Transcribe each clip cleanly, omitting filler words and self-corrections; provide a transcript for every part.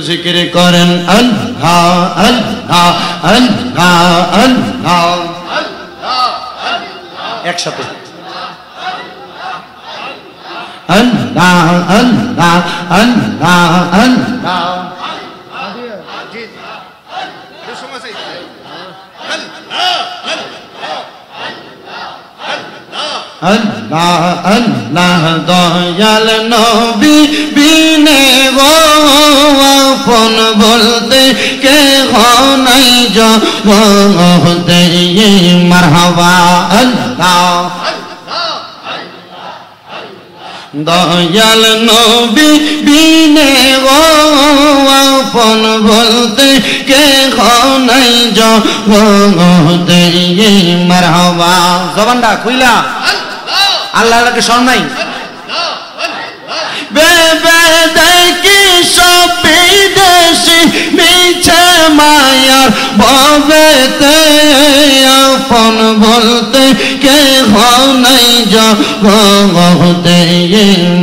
জিকির করেন আল্লাহ আল্লাহ আল্লাহ আল্লাহ একসাথে আল্লাহ আল্লাহ আল্লাহ আল্লাহ আল্লাহ আল্লাহ দয়াল নবী বিনে গো আপন বলতে কে নাই জগতে মারহাবা আল্লাহ দয়াল নবী বিনে গো আপন বলতে কে নাই জগতে মারহাবা জবানটা খুইলা আল্লাহকে স্মরণ নাই বেবে দেখি সব বিদেশি মিছে মায়ার ভবেতে আপন বলতে কে নাই জগতে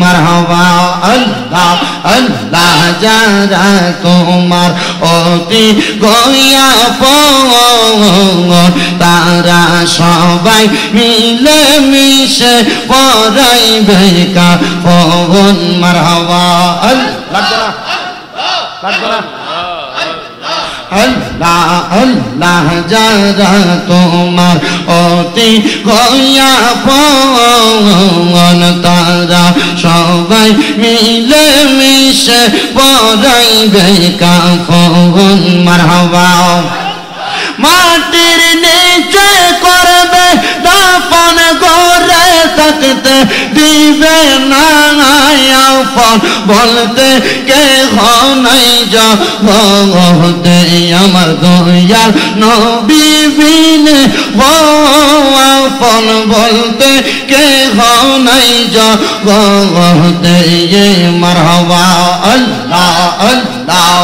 মারহাবা আল্লাহ আল্লাহ যারা তোমার অতি গয়া পন তারা সবাই মিলে মিশে পড়াইবে কাফন মারহাবা আল্লাহ আল্লাহ আল্লাহ যারা তোমার অতি গয়া পন তারা সবাই মিলে মিশে পড়াইবে কাফন মারহাবা মাটির নিচে করবে দাফন করে থাকতে দিবে না আপন বলতে কে নাই জগতে আমার দয়াল নবী বিনে আপন বলতে কে নাই জগতে মারহাবা আল্লাহ আল্লাহ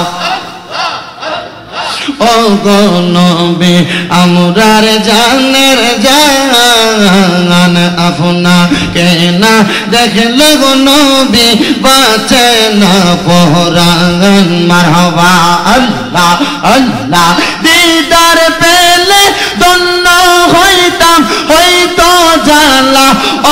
ও গো নবী আমরার জানের জান আপনাকে না দেখলে গো নবী বাঁচে না পরাণ মারহাবা আল্লাহ আল্লাহ দিদার পেলে ধন্য হইতাম হইতো জালা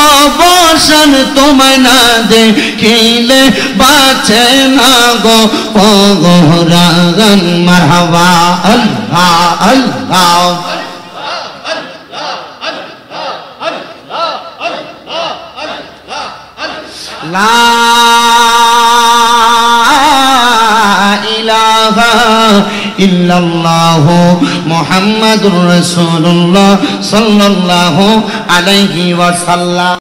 অবসান তোমায় না দেখিলে বাঁচে না গো পরাণ মারহাবা আল্লাহ আল্লাহ লা ইলাহা ইল্লাল্লাহু মুহাম্মাদুর রাসূলুল্লাহ সাল্লাল্লাহু আলাইহি ওয়াসাল্লাম।